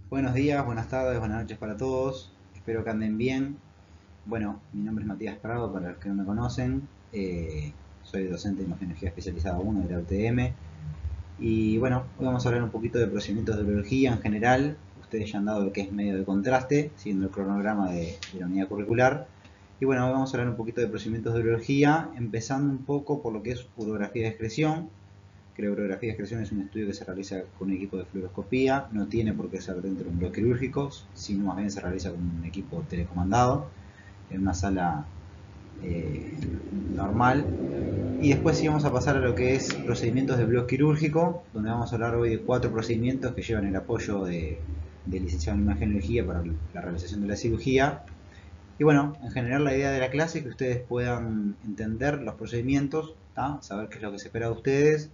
Buenos días, buenas tardes, buenas noches para todos. Espero que anden bien. Bueno, mi nombre es Matías Prado, para los que no me conocen. Soy docente de Imagenología Especializada 1 de la UTM. Y bueno, hoy vamos a hablar un poquito de procedimientos de biología en general. Ustedes ya han dado lo que es medio de contraste, siguiendo el cronograma de la unidad curricular. Y bueno, hoy vamos a hablar un poquito de procedimientos de biología, empezando un poco por lo que es urografía de excreción, que la urografía de excreción es un estudio que se realiza con un equipo de fluoroscopía, no tiene por qué ser dentro de un bloque quirúrgico, sino más bien se realiza con un equipo telecomandado, en una sala eh, normal. Y después sí vamos a pasar a lo que es procedimientos de bloque quirúrgico, donde vamos a hablar hoy de 4 procedimientos que llevan el apoyo de licenciado en imagenología para la realización de la cirugía. Y bueno, en general la idea de la clase es que ustedes puedan entender los procedimientos, ¿tá? Saber qué es lo que se espera de ustedes,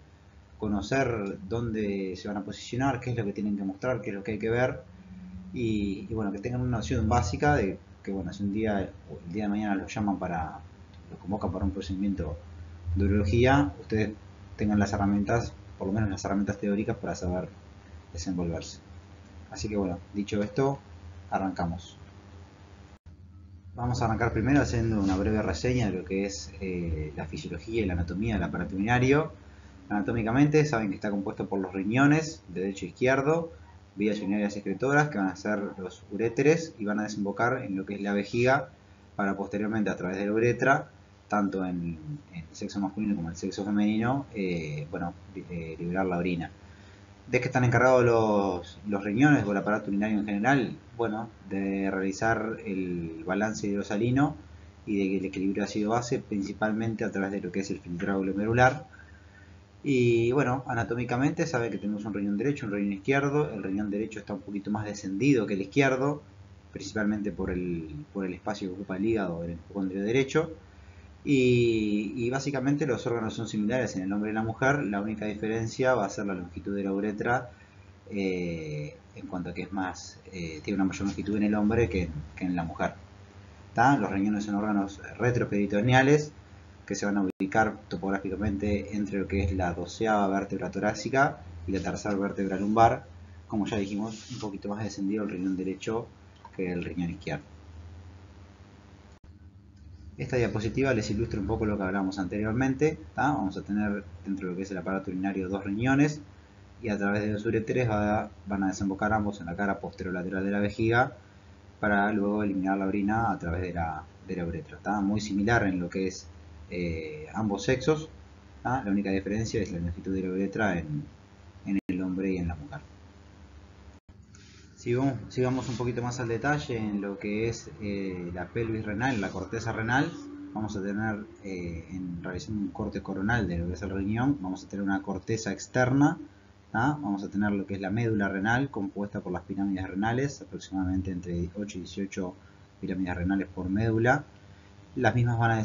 conocer dónde se van a posicionar, qué es lo que tienen que mostrar, qué es lo que hay que ver y bueno, que tengan una noción básica de que bueno, si un día o el día de mañana los llaman los convocan para un procedimiento de urología, ustedes tengan las herramientas, por lo menos las herramientas teóricas para saber desenvolverse. Así que bueno, dicho esto, arrancamos. Vamos a arrancar primero haciendo una breve reseña de lo que es la fisiología y la anatomía del aparato urinario. Anatómicamente saben que está compuesto por los riñones, de derecho e izquierdo, vías urinarias excretoras que van a ser los uréteres y van a desembocar en lo que es la vejiga para posteriormente a través de la uretra, tanto en el sexo masculino como en el sexo femenino, liberar la orina. ¿De qué están encargados los riñones o el aparato urinario en general? Bueno, de realizar el balance hidrosalino y del equilibrio ácido-base, principalmente a través de lo que es el filtrado glomerular. Y bueno, anatómicamente sabe que tenemos un riñón derecho, un riñón izquierdo. El riñón derecho está un poquito más descendido que el izquierdo, principalmente por el espacio que ocupa el hígado del hipocondrio derecho. Y básicamente los órganos son similares en el hombre y la mujer. La única diferencia va a ser la longitud de la uretra, en cuanto a que tiene una mayor longitud en el hombre que en la mujer. ¿Tá? Los riñones son órganos retroperitoneales que se van a ubicar topográficamente entre lo que es la 12ª vértebra torácica y la tercera vértebra lumbar, como ya dijimos, un poquito más descendido el riñón derecho que el riñón izquierdo. Esta diapositiva les ilustra un poco lo que hablamos anteriormente. ¿Tá? Vamos a tener dentro de lo que es el aparato urinario dos riñones y a través de los uréteres van a desembocar ambos en la cara posterolateral de la vejiga para luego eliminar la orina a través de la uretra. Está muy similar en lo que es ambos sexos. La única diferencia es la longitud de la uretra en el hombre y en la mujer. Sigamos un poquito más al detalle en lo que es la pelvis renal, la corteza renal. Vamos a tener, realizando un corte coronal de lo que es el riñón, vamos a tener una corteza externa. Vamos a tener lo que es la médula renal, compuesta por las pirámides renales, aproximadamente entre 8 y 18 pirámides renales por médula. Las mismas van a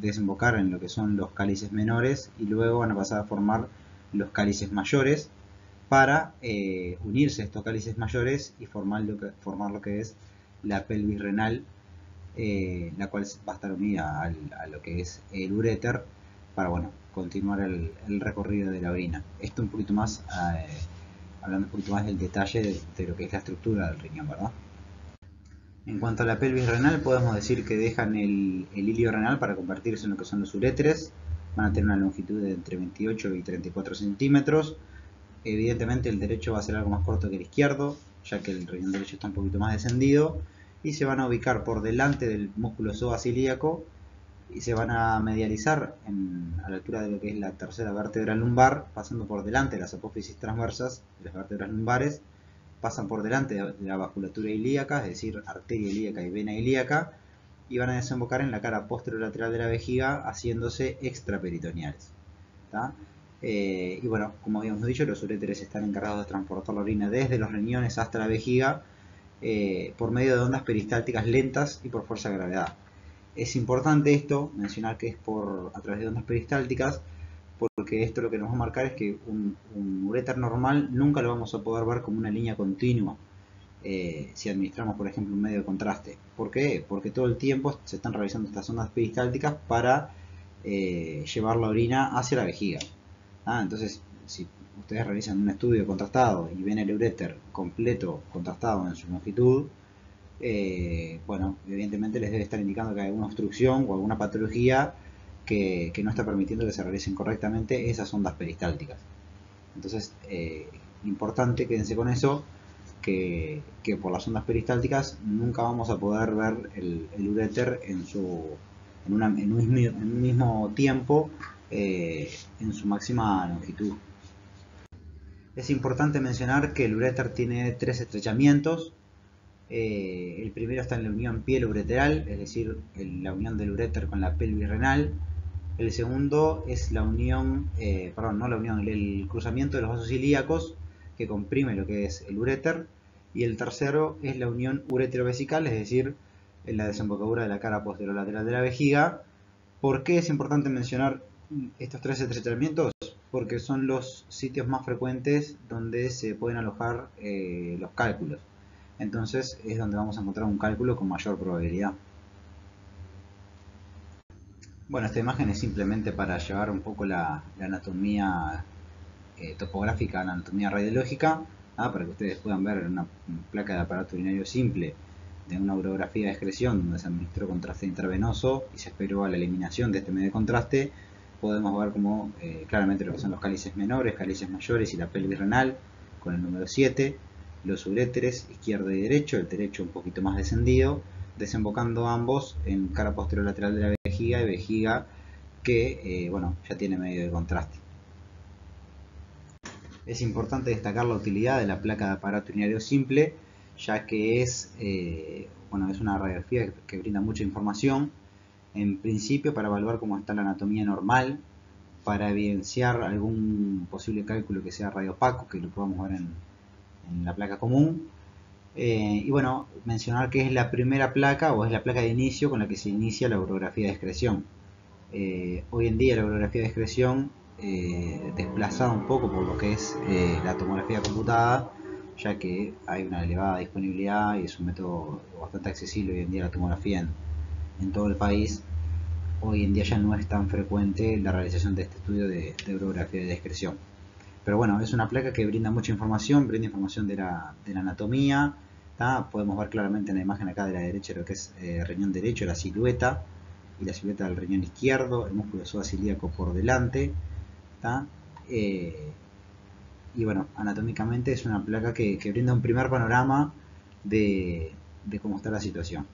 desembocar en lo que son los cálices menores y luego van a pasar a formar los cálices mayores, para unirse a estos cálices mayores y formar lo que es la pelvis renal, la cual va a estar unida a lo que es el uréter para continuar el recorrido de la orina. Esto un poquito más, hablando un poquito más del detalle de lo que es la estructura del riñón, ¿verdad? En cuanto a la pelvis renal, podemos decir que dejan el hilio renal para convertirse en lo que son los uréteres. Van a tener una longitud de entre 28 y 34 centímetros. Evidentemente el derecho va a ser algo más corto que el izquierdo, ya que el riñón derecho está un poquito más descendido, y se van a ubicar por delante del músculo psoas-ilíaco y se van a medializar a la altura de lo que es la tercera vértebra lumbar, pasando por delante de las apófisis transversas de las vértebras lumbares, pasan por delante de la vasculatura ilíaca, es decir, arteria ilíaca y vena ilíaca, y van a desembocar en la cara posterolateral de la vejiga, haciéndose extraperitoneales. Y bueno, como habíamos dicho, los uréteres están encargados de transportar la orina desde los riñones hasta la vejiga, por medio de ondas peristálticas lentas y por fuerza de gravedad. Es importante esto, mencionar que es a través de ondas peristálticas, porque esto lo que nos va a marcar es que un uréter normal nunca lo vamos a poder ver como una línea continua, si administramos por ejemplo un medio de contraste. ¿Por qué? Porque todo el tiempo se están realizando estas ondas peristálticas para llevar la orina hacia la vejiga. Entonces, si ustedes realizan un estudio contrastado y ven el uréter completo contrastado en su longitud, bueno, evidentemente les debe estar indicando que hay alguna obstrucción o alguna patología que no está permitiendo que se realicen correctamente esas ondas peristálticas. Entonces, importante, quédense con eso, que por las ondas peristálticas nunca vamos a poder ver el uréter en un mismo tiempo en su máxima longitud. Es importante mencionar que el uréter tiene tres estrechamientos. El primero está en la unión piel-ureteral, es decir, la unión del uréter con la pelvis renal. El segundo es la unión, el cruzamiento de los vasos ilíacos que comprime lo que es el uréter. Y el tercero es la unión ureterovesical, es decir, en la desembocadura de la cara posterolateral de la vejiga. ¿Por qué es importante mencionar estos tres estrechamientos? Porque son los sitios más frecuentes donde se pueden alojar los cálculos. Entonces es donde vamos a encontrar un cálculo con mayor probabilidad. Bueno, esta imagen es simplemente para llevar un poco la anatomía topográfica, la anatomía radiológica, para que ustedes puedan ver una placa de aparato urinario simple de una urografía de excreción donde se administró contraste intravenoso y se esperó a la eliminación de este medio de contraste. Podemos ver como claramente lo que son los cálices menores, cálices mayores y la pelvis renal con el número 7, los uréteres izquierdo y derecho, el derecho un poquito más descendido, desembocando ambos en cara posterolateral de la vejiga y vejiga que bueno, ya tiene medio de contraste. Es importante destacar la utilidad de la placa de aparato urinario simple, ya que es una radiografía que brinda mucha información, en principio para evaluar cómo está la anatomía normal, para evidenciar algún posible cálculo que sea radiopaco, que lo podamos ver en la placa común. Y bueno, mencionar que es la primera placa o es la placa de inicio con la que se inicia la urografía de excreción. Hoy en día la urografía de excreción desplazada un poco por lo que es la tomografía computada, ya que hay una elevada disponibilidad y es un método bastante accesible hoy en día la tomografía en todo el país. Hoy en día ya no es tan frecuente la realización de este estudio de urografía de excreción. Pero bueno, es una placa que brinda mucha información, brinda información de la anatomía. Podemos ver claramente en la imagen acá de la derecha lo que es riñón derecho, la silueta, y la silueta del riñón izquierdo, el músculo psoas-ilíaco por delante. Y bueno, anatómicamente es una placa que brinda un primer panorama de cómo está la situación.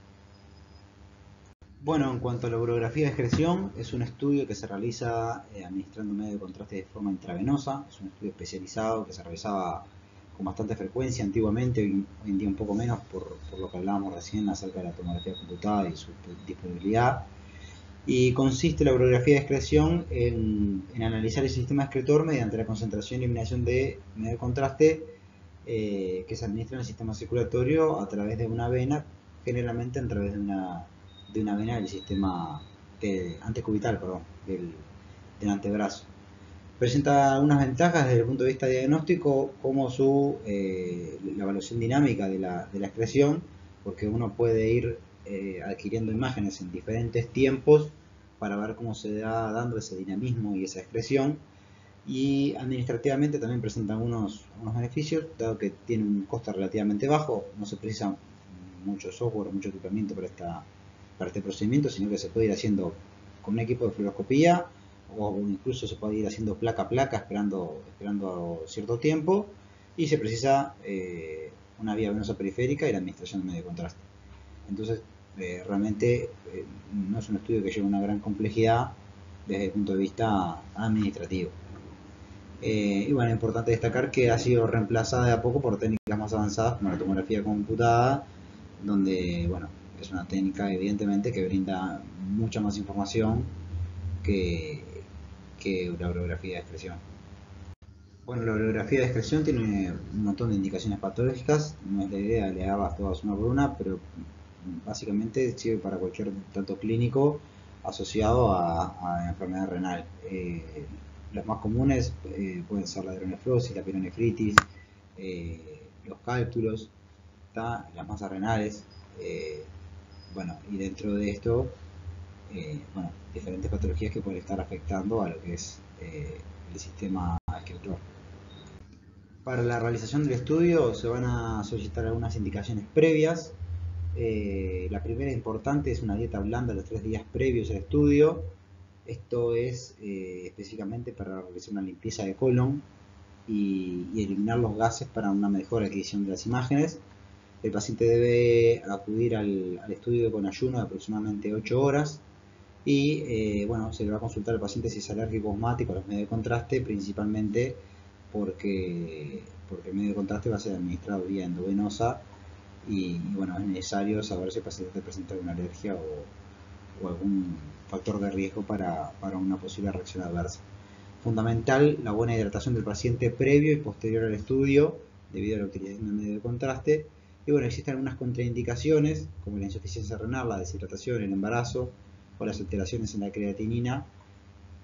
Bueno, en cuanto a la urografía de excreción, es un estudio que se realiza administrando un medio de contraste de forma intravenosa. Es un estudio especializado que se realizaba con bastante frecuencia antiguamente, hoy en día un poco menos por lo que hablábamos recién acerca de la tomografía computada y su disponibilidad. Y consiste la urografía de excreción en analizar el sistema excretor mediante la concentración y eliminación de medio de contraste que se administra en el sistema circulatorio a través de una vena, generalmente a través de una vena del sistema antecubital, del antebrazo. Presenta unas ventajas desde el punto de vista diagnóstico, como la evaluación dinámica de la excreción, porque uno puede ir adquiriendo imágenes en diferentes tiempos para ver cómo se va dando ese dinamismo y esa excreción. Y administrativamente también presenta algunos beneficios, dado que tiene un costo relativamente bajo, no se precisa mucho software, mucho equipamiento para este procedimiento, sino que se puede ir haciendo con un equipo de fluoroscopía, o incluso se puede ir haciendo placa a placa esperando cierto tiempo, y se precisa una vía venosa periférica y la administración de medio de contraste. Entonces realmente no es un estudio que lleve una gran complejidad desde el punto de vista administrativo. Y bueno, es importante destacar que ha sido reemplazada de a poco por técnicas más avanzadas como la tomografía computada, donde bueno, es una técnica evidentemente que brinda mucha más información que la urografía de excreción. Bueno, la urografía de excreción tiene un montón de indicaciones patológicas, no es la idea de leerlas todas una por una, pero básicamente sirve para cualquier dato clínico asociado a enfermedad renal. Las más comunes pueden ser la hidronefrosis, la pielonefritis, los cálculos, las masas renales, bueno, y dentro de esto, bueno, diferentes patologías que pueden estar afectando a lo que es el sistema excretor. Para la realización del estudio se van a solicitar algunas indicaciones previas. La primera importante es una dieta blanda los 3 días previos al estudio. Esto es específicamente para realizar una limpieza de colon y eliminar los gases para una mejor adquisición de las imágenes. El paciente debe acudir al estudio con ayuno de aproximadamente 8 horas y bueno, se le va a consultar al paciente si es alérgico o asmático a los medios de contraste, principalmente porque el medio de contraste va a ser administrado vía endovenosa y bueno, es necesario saber si el paciente presenta alguna alergia o algún factor de riesgo para una posible reacción adversa. Fundamental la buena hidratación del paciente previo y posterior al estudio debido a la utilización del medio de contraste. Y bueno, existen algunas contraindicaciones como la insuficiencia renal, la deshidratación, el embarazo o las alteraciones en la creatinina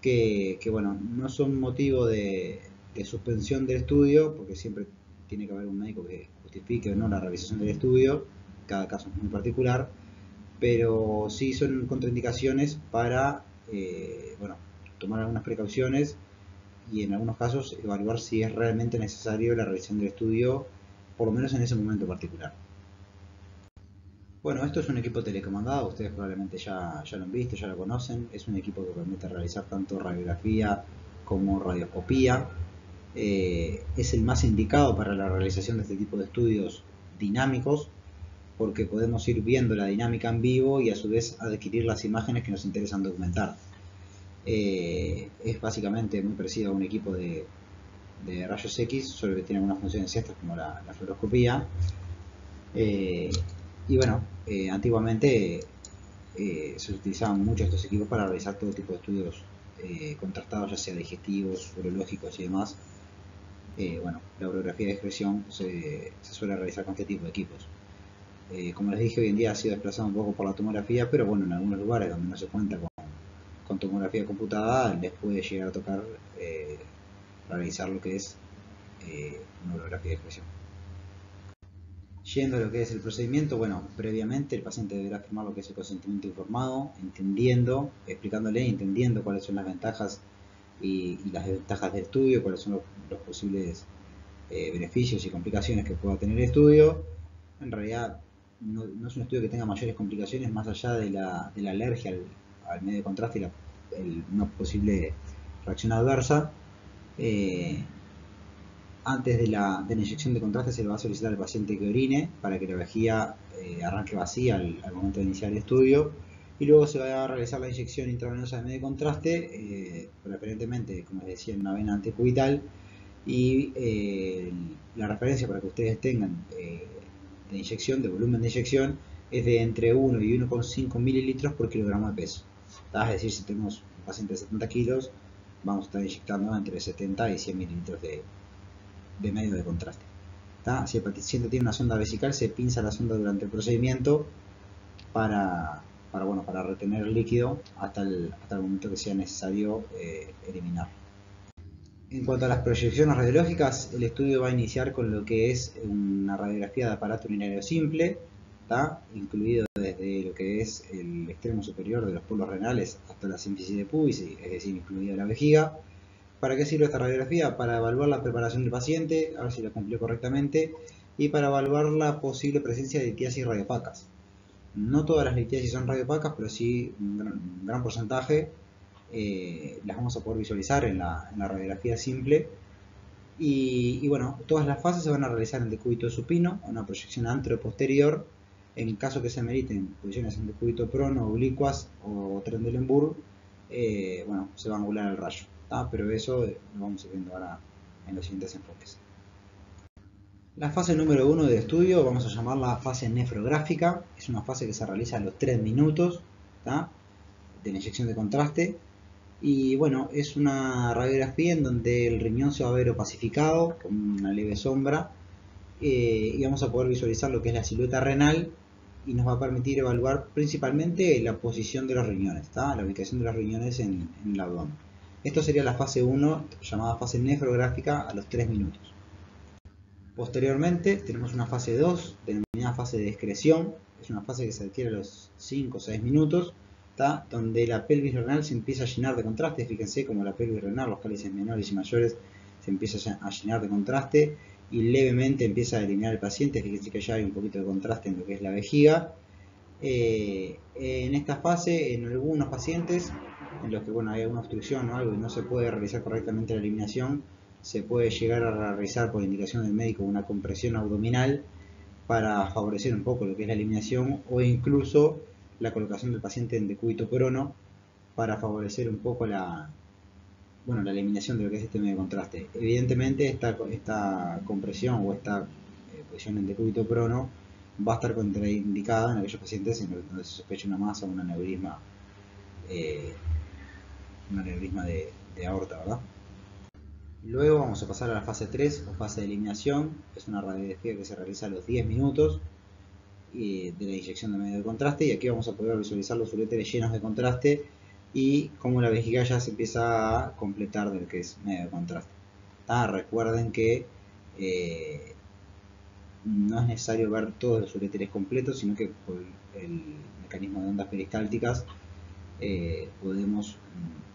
que bueno, no son motivo de suspensión del estudio porque siempre tiene que haber un médico que justifique o no la realización del estudio, cada caso es muy particular, pero sí son contraindicaciones para bueno, tomar algunas precauciones y en algunos casos evaluar si es realmente necesario la realización del estudio, por lo menos en ese momento particular. Bueno, esto es un equipo telecomandado, ustedes probablemente ya lo han visto, ya lo conocen. Es un equipo que permite realizar tanto radiografía como radioscopía. Es el más indicado para la realización de este tipo de estudios dinámicos porque podemos ir viendo la dinámica en vivo y a su vez adquirir las imágenes que nos interesan documentar. Es básicamente muy parecido a un equipo de rayos X, solo que tiene algunas funciones extras como la fluoroscopía. Y bueno, antiguamente se utilizaban mucho estos equipos para realizar todo tipo de estudios contrastados, ya sea digestivos, urológicos y demás. Bueno, la urografía de excreción se suele realizar con este tipo de equipos. Como les dije, hoy en día ha sido desplazado un poco por la tomografía, pero bueno, en algunos lugares donde no se cuenta con tomografía computada, les puede llegar a tocar realizar lo que es una urografía de excreción. Yendo a lo que es el procedimiento, bueno, previamente el paciente deberá firmar lo que es el consentimiento informado, explicándole, entendiendo cuáles son las ventajas y las desventajas del estudio, cuáles son los posibles beneficios y complicaciones que pueda tener el estudio. En realidad no es un estudio que tenga mayores complicaciones más allá de la alergia al medio de contraste y una posible reacción adversa. Antes de la inyección de contraste se le va a solicitar al paciente que orine para que la vejiga arranque vacía al momento de iniciar el estudio y luego se va a realizar la inyección intravenosa de medio de contraste, preferentemente, como les decía, en una vena antecubital y la referencia para que ustedes tengan de inyección, de volumen de inyección, es de entre 1 y 1,5 mililitros por kilogramo de peso. Es decir, si tenemos un paciente de 70 kilos, vamos a estar inyectando entre 70 y 100 mililitros de medio de contraste. Si el paciente tiene una sonda vesical, se pinza la sonda durante el procedimiento para retener el líquido hasta el momento que sea necesario eliminarlo. En cuanto a las proyecciones radiológicas, el estudio va a iniciar con lo que es una radiografía de aparato urinario simple, incluido desde lo que es el extremo superior de los polos renales hasta la sínfisis de pubis, es decir, incluida la vejiga. ¿Para qué sirve esta radiografía? Para evaluar la preparación del paciente, a ver si la cumplió correctamente, y para evaluar la posible presencia de litiasis radiopacas. No todas las litiasis son radiopacas, pero sí un gran porcentaje las vamos a poder visualizar en la radiografía simple. Y bueno, todas las fases se van a realizar en decúbito supino, una proyección antero-posterior. En caso que se meriten posiciones en decúbito prono, oblicuas o Trendelenburg, bueno, se va a angular el rayo. Pero eso lo vamos a ir viendo ahora en los siguientes enfoques. La fase número 1 del estudio vamos a llamarla fase nefrográfica. Es una fase que se realiza a los 3 minutos de la inyección de contraste. Y bueno, es una radiografía en donde el riñón se va a ver opacificado con una leve sombra y vamos a poder visualizar lo que es la silueta renal y nos va a permitir evaluar principalmente la posición de los riñones, la ubicación de los riñones en el abdomen. Esto sería la fase 1, llamada fase nefrográfica, a los 3 minutos. Posteriormente tenemos una fase 2, denominada fase de excreción. Es una fase que se adquiere a los 5 o 6 minutos, donde la pelvis renal se empieza a llenar de contraste. Fíjense como la pelvis renal, los cálices menores y mayores se empieza a llenar de contraste y levemente empieza a eliminar el paciente. Fíjense que ya hay un poquito de contraste en lo que es la vejiga. En esta fase, en algunos pacientes en los que hay alguna obstrucción o algo y no se puede realizar correctamente la eliminación, se puede llegar a realizar por indicación del médico una compresión abdominal para favorecer un poco lo que es la eliminación, o incluso la colocación del paciente en decúbito prono para favorecer un poco la eliminación de lo que es este medio de contraste. Evidentemente esta compresión o esta posición en decúbito prono va a estar contraindicada en aquellos pacientes en donde se sospecha una masa o un aneurisma de aorta, ¿verdad? Luego vamos a pasar a la fase 3 o fase de eliminación. Es una radiografía que se realiza a los 10 minutos de la inyección de medio de contraste, y aquí vamos a poder visualizar los uréteres llenos de contraste y cómo la vejiga ya se empieza a completar de lo que es medio de contraste. Recuerden que no es necesario ver todos los uréteres completos, sino que por el mecanismo de ondas peristálticas podemos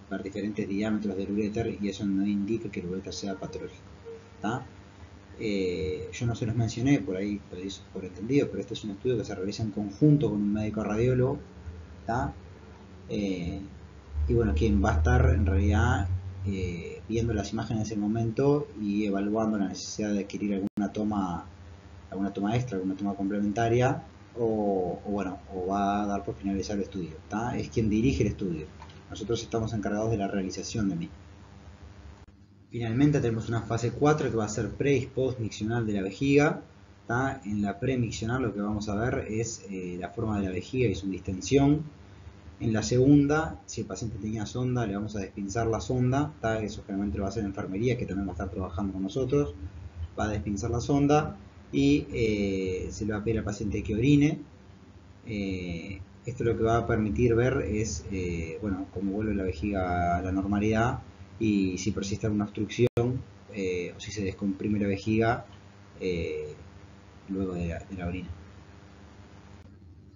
ver diferentes diámetros del uréter, y eso no indica que el uréter sea patológico. Yo no se los mencioné, por ahí por entendido, pero este es un estudio que se realiza en conjunto con un médico radiólogo, y bueno, quien va a estar en realidad viendo las imágenes en ese momento y evaluando la necesidad de adquirir alguna toma extra, alguna toma complementaria, o va a dar por finalizar el estudio. Es quien dirige el estudio. Nosotros estamos encargados de la realización de mí. Finalmente tenemos una fase 4 que va a ser pre y post miccional de la vejiga. En la pre-miccional lo que vamos a ver es la forma de la vejiga y su distensión. En la segunda, si el paciente tenía sonda, le vamos a despinzar la sonda. Eso generalmente lo va a hacer en enfermería, que también va a estar trabajando con nosotros. Va a despinzar la sonda y se le va a pedir al paciente que orine. Esto lo que va a permitir ver es cómo vuelve la vejiga a la normalidad, y si persiste alguna obstrucción o si se descomprime la vejiga luego de la orina.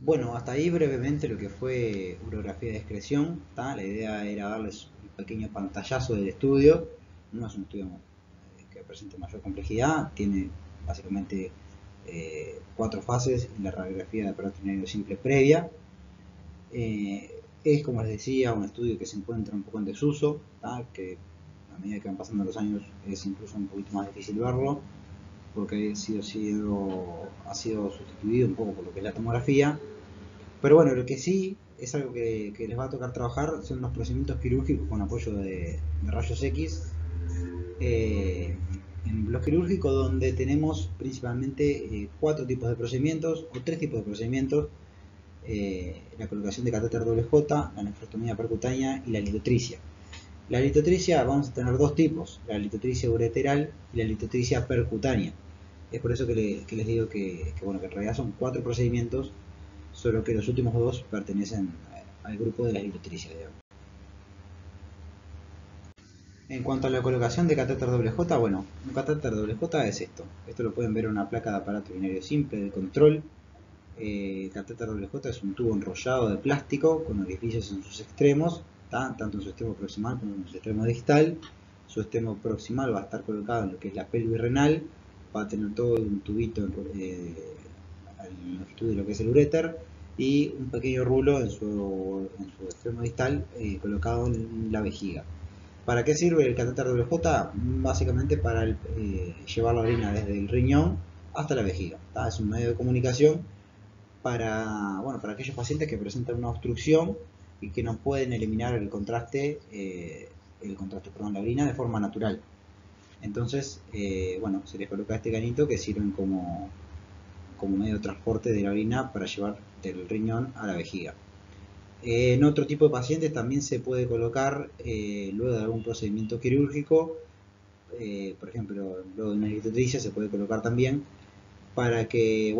Bueno, hasta ahí brevemente lo que fue urografía de excreción. La idea era darles un pequeño pantallazo del estudio. No es un estudio que presente mayor complejidad, tiene básicamente 4 fases y la radiografía de aparato urinario simple previa. Es, como les decía, un estudio que se encuentra un poco en desuso, que a medida que van pasando los años es incluso un poquito más difícil verlo, porque ha sido sustituido un poco por lo que es la tomografía. Pero bueno, lo que sí es algo que les va a tocar trabajar son los procedimientos quirúrgicos con apoyo de rayos X. En los quirúrgicos, donde tenemos principalmente 4 tipos de procedimientos o 3 tipos de procedimientos: la colocación de catéter doble J, la nefrostomía percutánea y la litotricia. La litotricia vamos a tener 2 tipos: la litotricia ureteral y la litotricia percutánea. Es por eso que les digo que en realidad son 4 procedimientos, solo que los últimos 2 pertenecen al grupo de las litotricias, digamos. En cuanto a la colocación de catéter doble J, un catéter doble J es esto. Esto lo pueden ver en una placa de aparato urinario simple de control. El catéter doble J es un tubo enrollado de plástico con orificios en sus extremos, tanto en su extremo proximal como en su extremo distal. Su extremo proximal va a estar colocado en lo que es la pelvis renal, va a tener todo un tubito a la longitud de lo que es el uréter, y un pequeño rulo en su extremo distal colocado en la vejiga. ¿Para qué sirve el catéter doble J? Básicamente para llevar la orina desde el riñón hasta la vejiga. Es un medio de comunicación para aquellos pacientes que presentan una obstrucción y que no pueden eliminar el contraste, la orina de forma natural. Entonces, se les coloca este canito que sirven como medio de transporte de la orina para llevar del riñón a la vejiga. En otro tipo de pacientes también se puede colocar luego de algún procedimiento quirúrgico, por ejemplo, luego de una litotricia se puede colocar también, para que,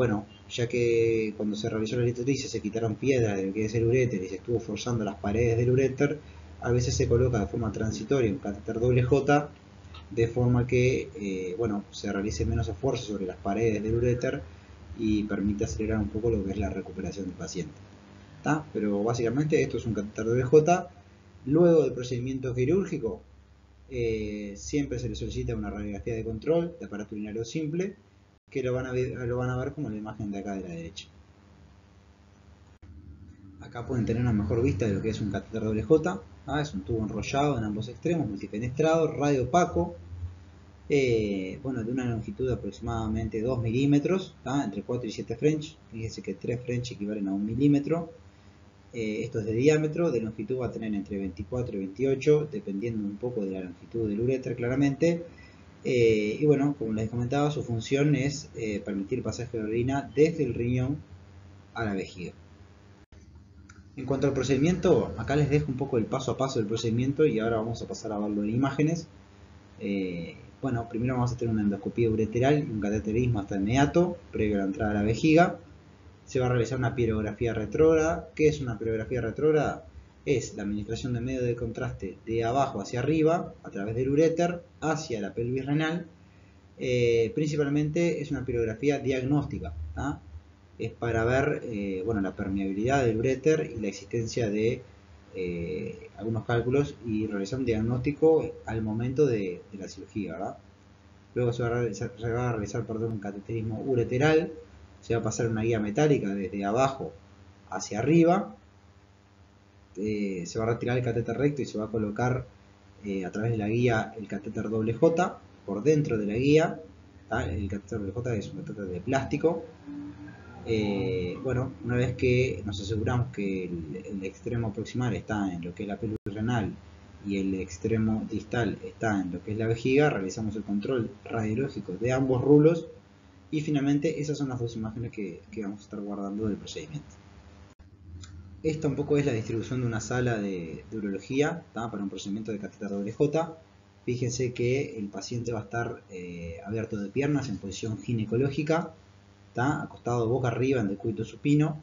ya que cuando se realizó la litotricia se quitaron piedras de lo que es el uréter y se estuvo forzando las paredes del uréter, a veces se coloca de forma transitoria un catéter doble J, de forma que se realice menos esfuerzo sobre las paredes del uréter y permite acelerar un poco lo que es la recuperación del paciente. Pero básicamente esto es un catéter doble J. Luego del procedimiento quirúrgico Siempre se le solicita una radiografía de control de aparato urinario simple, que lo van a ver como la imagen de acá de la derecha. Acá pueden tener una mejor vista de lo que es un catéter doble J. Es un tubo enrollado en ambos extremos, multifenestrado, radio opaco, bueno, de una longitud de aproximadamente 2 milímetros, entre 4 y 7 French. Fíjense que 3 French equivalen a 1 milímetro. Esto es de diámetro, de longitud va a tener entre 24 y 28, dependiendo un poco de la longitud del uréter, claramente. Y bueno, como les comentaba, su función es permitir pasaje de orina desde el riñón a la vejiga. En cuanto al procedimiento, acá les dejo un poco el paso a paso del procedimiento y ahora vamos a pasar a verlo en imágenes. Bueno, primero vamos a tener una endoscopía ureteral y un cateterismo hasta el meato, previo a la entrada a la vejiga. Se va a realizar una pirografía retrógrada. ¿Qué es una pirografía retrógrada? Es la administración de medio de contraste de abajo hacia arriba, a través del uréter, hacia la pelvis renal. Principalmente es una pirografía diagnóstica, es para ver bueno, la permeabilidad del uréter y la existencia de algunos cálculos y realizar un diagnóstico al momento de la cirugía, ¿verdad? Luego se va a realizar un cateterismo ureteral. Se va a pasar una guía metálica desde abajo hacia arriba. Se va a retirar el catéter recto y se va a colocar a través de la guía el catéter doble J por dentro de la guía. El catéter doble J es un catéter de plástico. Bueno, una vez que nos aseguramos que el extremo proximal está en lo que es la pelvis renal y el extremo distal está en lo que es la vejiga, realizamos el control radiológico de ambos rulos y finalmente esas son las dos imágenes que vamos a estar guardando del procedimiento. Esta un poco es la distribución de una sala de urología para un procedimiento de catéter doble J. Fíjense que el paciente va a estar abierto de piernas en posición ginecológica, acostado boca arriba en decúbito supino.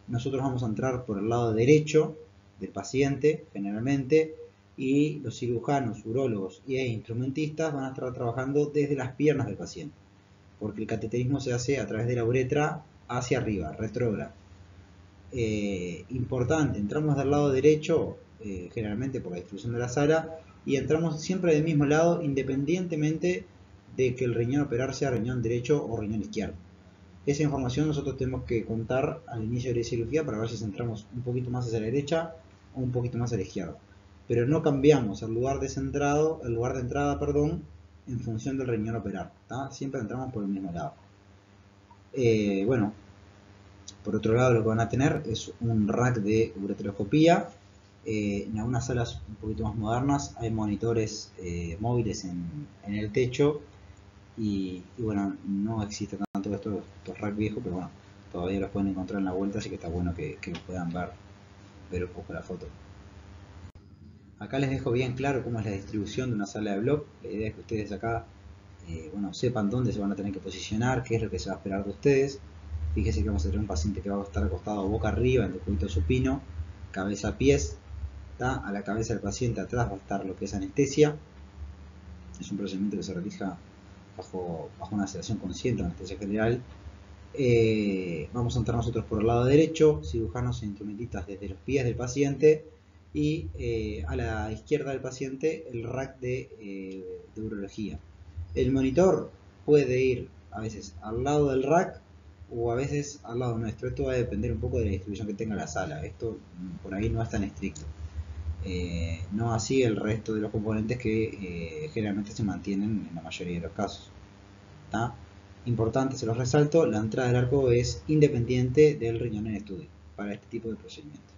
Nosotros vamos a entrar por el lado derecho del paciente generalmente y los cirujanos, urólogos e instrumentistas van a estar trabajando desde las piernas del paciente, porque el cateterismo se hace a través de la uretra hacia arriba, retrógrado. Importante, entramos del lado derecho generalmente por la distribución de la sala y entramos siempre del mismo lado independientemente de que el riñón a operar sea riñón derecho o riñón izquierdo. Esa información nosotros tenemos que contar al inicio de la cirugía para ver si centramos un poquito más hacia la derecha o un poquito más a la izquierda. Pero no cambiamos el lugar de entrada, en función del riñón a operar. Siempre entramos por el mismo lado. Bueno, por otro lado lo que van a tener es un rack de ureteroscopía. En algunas salas un poquito más modernas hay monitores móviles en el techo. Y bueno, no existe tanto estos racks viejos, pero bueno, todavía los pueden encontrar en la vuelta, así que está bueno que los puedan ver un poco la foto. Acá les dejo bien claro cómo es la distribución de una sala de bloc. La idea es que ustedes acá bueno, sepan dónde se van a tener que posicionar, qué es lo que se va a esperar de ustedes. Fíjense que vamos a tener un paciente que va a estar acostado boca arriba en decúbito supino, cabeza a pies. A la cabeza del paciente atrás va a estar lo que es anestesia. Es un procedimiento que se realiza bajo una sedación consciente, anestesia general. Vamos a entrar nosotros por el lado derecho, cirujanos e instrumentistas desde los pies del paciente y a la izquierda del paciente el rack de urología. El monitor puede ir a veces al lado del rack o a veces al lado nuestro. Esto va a depender un poco de la distribución que tenga la sala. Esto por ahí no es tan estricto. No así el resto de los componentes que generalmente se mantienen en la mayoría de los casos. Importante, se los resalto, la entrada del arco es independiente del riñón en estudio para este tipo de procedimiento.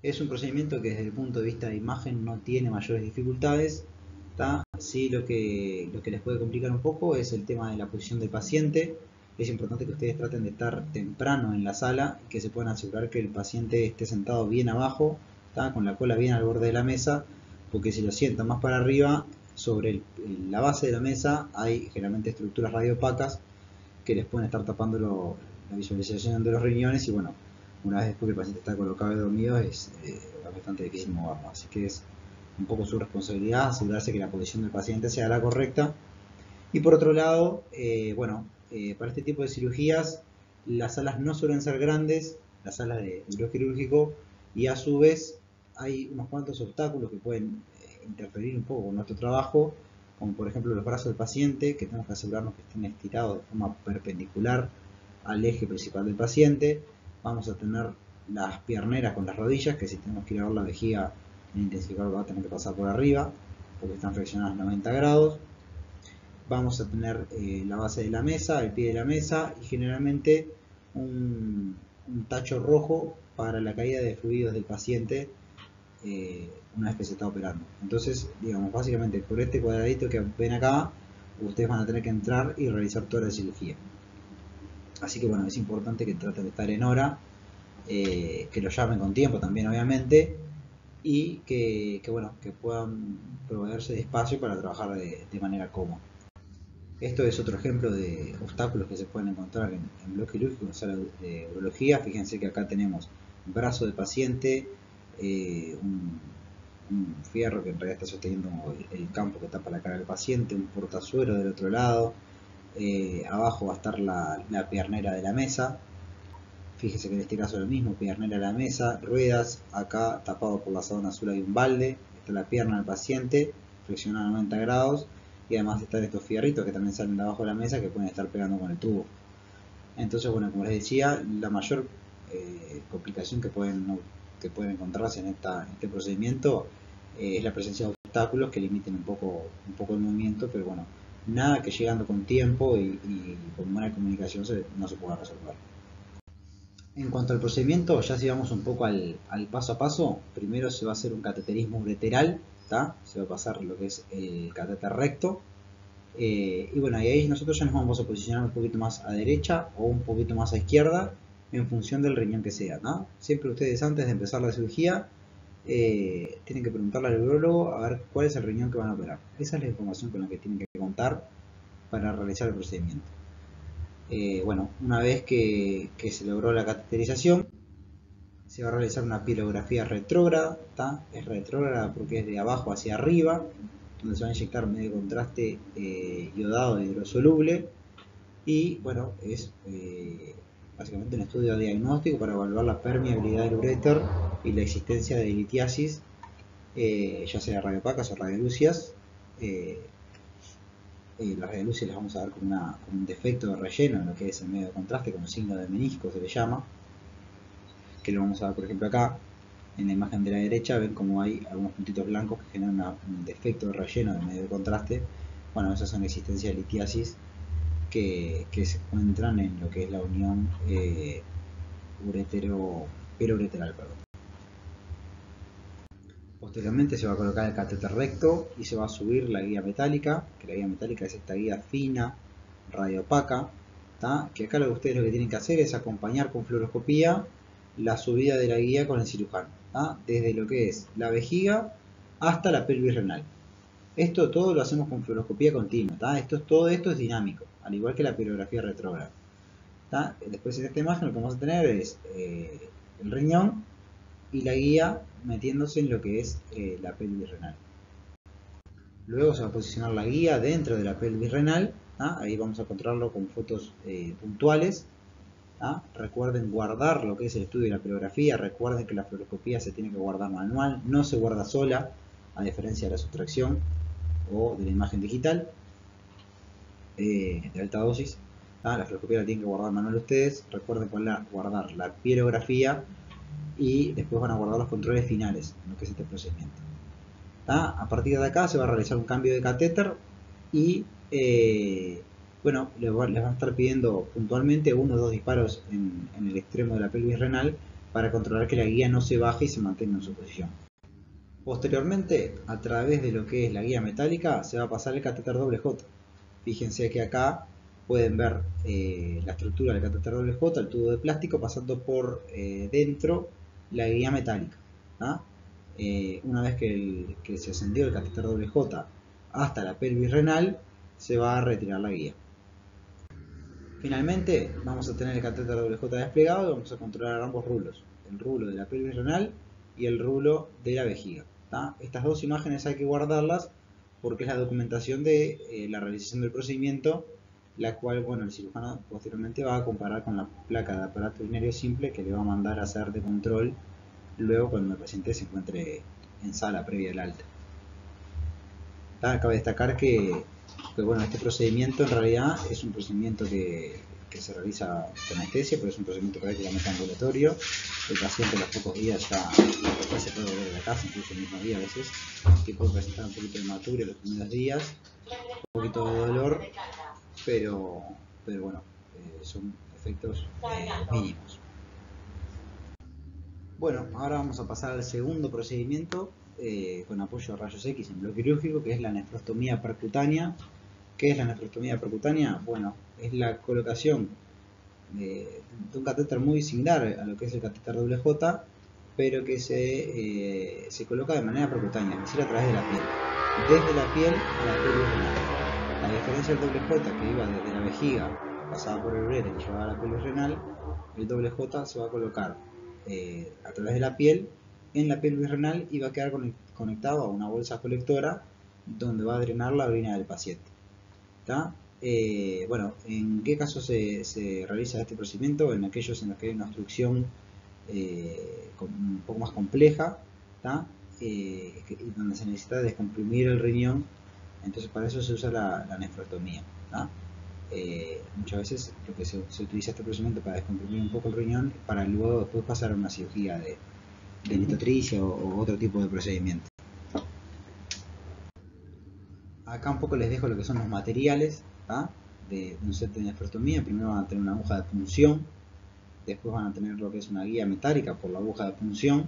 Es un procedimiento que desde el punto de vista de imagen no tiene mayores dificultades. Sí, lo que les puede complicar un poco es el tema de la posición del paciente. Es importante que ustedes traten de estar temprano en la sala y que se puedan asegurar que el paciente esté sentado bien abajo, con la cola bien al borde de la mesa, porque si lo sientan más para arriba, sobre la base de la mesa hay generalmente estructuras radiopacas que les pueden estar tapando la visualización de los riñones y bueno, una vez después que el paciente está colocado y dormido es bastante difícil moverlo, así que es un poco su responsabilidad asegurarse que la posición del paciente sea la correcta. Y por otro lado, bueno, para este tipo de cirugías las salas no suelen ser grandes, las salas de uroquirúrgico, y a su vez hay unos cuantos obstáculos que pueden interferir un poco con nuestro trabajo, como por ejemplo los brazos del paciente, que tenemos que asegurarnos que estén estirados de forma perpendicular al eje principal del paciente. Vamos a tener las pierneras con las rodillas, que si tenemos que ir a ver la vejiga en intensificador va a tener que pasar por arriba, porque están flexionadas 90 grados. Vamos a tener la base de la mesa, el pie de la mesa y generalmente un tacho rojo para la caída de fluidos del paciente una vez que se está operando. Entonces, digamos, básicamente por este cuadradito que ven acá, ustedes van a tener que entrar y realizar toda la cirugía. Así que bueno, es importante que traten de estar en hora, que lo llamen con tiempo también obviamente, y bueno, que puedan proveerse de espacio para trabajar de manera cómoda. Esto es otro ejemplo de obstáculos que se pueden encontrar en bloque quirúrgico en sala de urología. Fíjense que acá tenemos brazo del paciente, un fierro que en realidad está sosteniendo el campo que tapa la cara del paciente, un portazuero del otro lado, abajo va a estar la piernera de la mesa. Fíjese que en este caso es lo mismo, piernera de la mesa, ruedas, acá tapado por la sábana azul hay un balde, está la pierna del paciente, flexionada a 90 grados, y además están estos fierritos que también salen de abajo de la mesa que pueden estar pegando con el tubo. Entonces, bueno, como les decía, la mayor complicación que pueden encontrarse en este procedimiento es la presencia de obstáculos que limiten un poco el movimiento, pero bueno, nada que llegando con tiempo y con buena comunicación no se pueda resolver. En cuanto al procedimiento, ya si vamos un poco al paso a paso, primero se va a hacer un cateterismo ureteral, ¿tá? Se va a pasar lo que es el catéter recto, y bueno, y ahí nosotros ya nos vamos a posicionar un poquito más a derecha o un poquito más a izquierda en función del riñón que sea, ¿no? Siempre ustedes antes de empezar la cirugía tienen que preguntarle al urólogo a ver cuál es el riñón que van a operar. Esa es la información con la que tienen que contar para realizar el procedimiento. Bueno, una vez que se logró la cateterización, se va a realizar una pilografía retrógrada, ¿tá? Es retrógrada porque es de abajo hacia arriba, donde se va a inyectar medio contraste iodado de hidrosoluble, y bueno, es básicamente un estudio diagnóstico para evaluar la permeabilidad del uréter y la existencia de litiasis, ya sea radiopacas o radiolucias. Las radiolucias las vamos a ver con un defecto de relleno en lo que es el medio de contraste, como signo de menisco se le llama, que lo vamos a ver por ejemplo acá. En la imagen de la derecha ven como hay algunos puntitos blancos que generan un defecto de relleno del medio de contraste. Bueno, esas son existencias de litiasis que se encuentran en lo que es la unión peroureteral. Posteriormente se va a colocar el catéter recto y se va a subir la guía metálica, que la guía metálica es esta guía fina, radiopaca, que acá ustedes lo que tienen que hacer es acompañar con fluoroscopía la subida de la guía con el cirujano, desde lo que es la vejiga hasta la pelvis renal. Esto todo lo hacemos con fluoroscopía continua, todo esto es dinámico, al igual que la pirografía retrógrada. Después en esta imagen lo que vamos a tener es el riñón y la guía metiéndose en lo que es la pelvis renal. Luego se va a posicionar la guía dentro de la pelvis renal, ahí vamos a controlarlo con fotos puntuales. Recuerden guardar lo que es el estudio de la fluorografía, recuerden que la fluoroscopía se tiene que guardar manual, no se guarda sola, a diferencia de la sustracción o de la imagen digital de alta dosis. La fluoroscopía la tienen que guardar manual ustedes, recuerden guardar la pirografía y después van a guardar los controles finales en lo que es este procedimiento. A partir de acá se va a realizar un cambio de catéter y bueno, les van a estar pidiendo puntualmente 1 o 2 disparos en el extremo de la pelvis renal para controlar que la guía no se baje y se mantenga en su posición. Posteriormente, a través de lo que es la guía metálica, se va a pasar el catéter doble J. Fíjense que acá pueden ver la estructura del catéter doble J, el tubo de plástico, pasando por dentro la guía metálica. Una vez que se ascendió el catéter doble J hasta la pelvis renal, se va a retirar la guía. Finalmente vamos a tener el catéter doble J desplegado y vamos a controlar ambos rulos, el rulo de la pelvis renal y el rulo de la vejiga. Estas dos imágenes hay que guardarlas porque es la documentación de la realización del procedimiento, la cual bueno, el cirujano posteriormente va a comparar con la placa de aparato urinario simple que le va a mandar a hacer de control luego cuando el paciente se encuentre en sala previa al alta. Cabe destacar que bueno, este procedimiento en realidad es un procedimiento que se realiza con anestesia, pero es un procedimiento prácticamente ambulatorio. El paciente a los pocos días ya se puede volver a la casa, incluso el mismo día a veces, que puede presentar un poquito de hematuria los primeros días, un poquito de dolor, pero bueno, son efectos mínimos. Bueno, ahora vamos a pasar al segundo procedimiento con apoyo a rayos X en bloque quirúrgico, que es la nefrostomía percutánea. ¿Qué es la nefrostomía percutánea? Bueno, es la colocación de un catéter muy similar a lo que es el catéter doble J, pero que se coloca de manera percutánea, es decir, a través de la piel, desde la piel a la piel renal. La diferencia del doble J, que iba desde la vejiga, pasaba por el ureter y llevaba a la pelvis renal, el doble J se va a colocar a través de la piel en la pelvis renal y va a quedar conectado a una bolsa colectora donde va a drenar la orina del paciente. Bueno, ¿en qué caso se realiza este procedimiento? En aquellos en los que hay una obstrucción un poco más compleja, donde se necesita descomprimir el riñón, entonces para eso se usa la nefrostomía. Muchas veces lo que se utiliza este procedimiento para descomprimir un poco el riñón para luego después pasar a una cirugía de litotricia o otro tipo de procedimiento. Acá un poco les dejo lo que son los materiales de un set de nefrostomía. Primero van a tener una aguja de punción, después van a tener lo que es una guía metálica por la aguja de punción,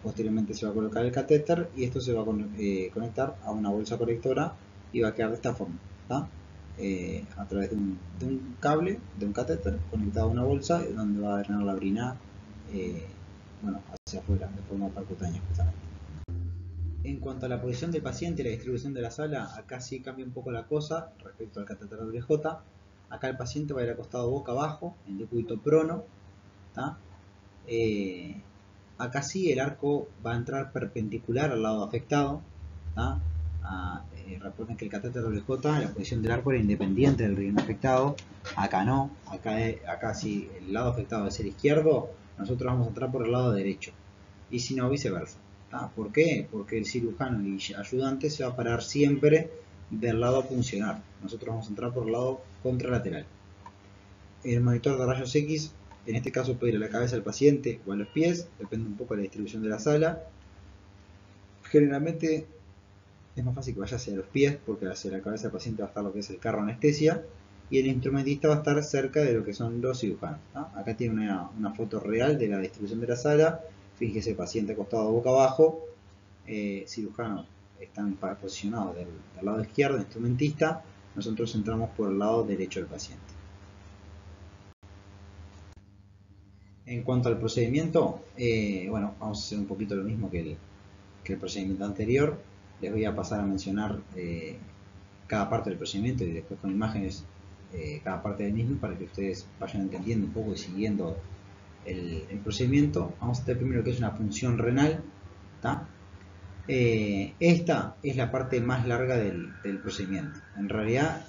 posteriormente se va a colocar el catéter y esto se va a conectar a una bolsa colectora y va a quedar de esta forma, a través de un cable, de un catéter conectado a una bolsa donde va a drenar la orina hacia afuera de forma percutánea justamente. En cuanto a la posición del paciente y la distribución de la sala, acá sí cambia un poco la cosa respecto al catéter doble J. Acá el paciente va a ir acostado boca abajo, en decúbito prono. Acá sí el arco va a entrar perpendicular al lado afectado. Recuerden que el catéter doble J, la posición del arco era independiente del riñón afectado. Acá no, acá sí el lado afectado es el izquierdo, nosotros vamos a entrar por el lado derecho. Y si no, viceversa. ¿Por qué? Porque el cirujano y ayudante se va a parar siempre del lado a puncionar. Nosotros vamos a entrar por el lado contralateral. El monitor de rayos X, en este caso puede ir a la cabeza del paciente o a los pies, depende un poco de la distribución de la sala. Generalmente es más fácil que vaya hacia los pies, porque hacia la cabeza del paciente va a estar lo que es el carro anestesia, y el instrumentista va a estar cerca de lo que son los cirujanos. Acá tiene una foto real de la distribución de la sala. Fíjese, paciente acostado boca abajo, cirujanos están posicionados del lado izquierdo, instrumentista, nosotros entramos por el lado derecho del paciente. En cuanto al procedimiento, bueno, vamos a hacer un poquito lo mismo que el procedimiento anterior. Les voy a pasar a mencionar cada parte del procedimiento y después con imágenes cada parte del mismo para que ustedes vayan entendiendo un poco y siguiendo el procedimiento. Vamos a hacer primero que es una punción renal. Esta es la parte más larga del procedimiento. En realidad,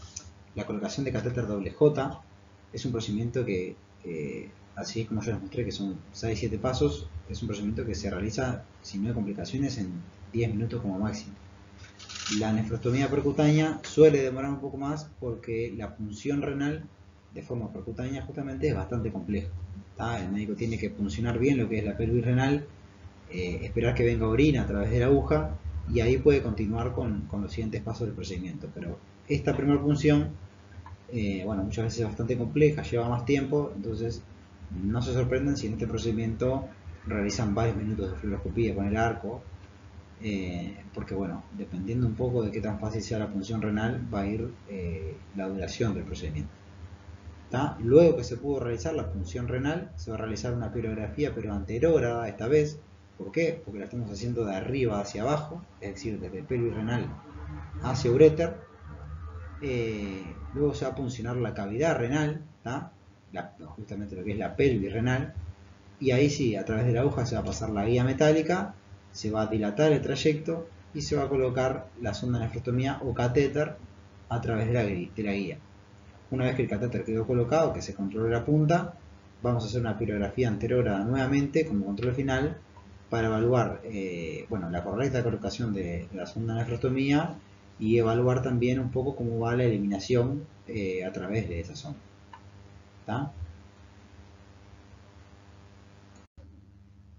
la colocación de catéter doble J es un procedimiento que, así como yo les mostré que son 6-7 pasos, es un procedimiento que se realiza sin no hay complicaciones en 10 minutos como máximo. La nefrostomía percutánea suele demorar un poco más porque la punción renal de forma percutánea justamente es bastante compleja. El médico tiene que puncionar bien lo que es la pelvis renal, esperar que venga orina a través de la aguja y ahí puede continuar con los siguientes pasos del procedimiento. Pero esta primera punción, muchas veces es bastante compleja, lleva más tiempo, entonces no se sorprendan si en este procedimiento realizan varios minutos de fluoroscopía con el arco, porque dependiendo un poco de qué tan fácil sea la punción renal, va a ir la duración del procedimiento. Luego que se pudo realizar la punción renal, se va a realizar una pirografía pero anterógrada esta vez. ¿Por qué? Porque la estamos haciendo de arriba hacia abajo, es decir, desde el pelvis renal hacia uréter. Luego se va a puncionar la cavidad renal, justamente lo que es la pelvis renal, y ahí sí, a través de la aguja se va a pasar la guía metálica, se va a dilatar el trayecto y se va a colocar la sonda de nefrostomía o catéter a través de la guía. Una vez que el catéter quedó colocado, que se controle la punta, vamos a hacer una pirografía anterógrada nuevamente como control final para evaluar bueno, la correcta colocación de la sonda de nefrostomía y evaluar también un poco cómo va la eliminación a través de esa sonda. ¿Tá?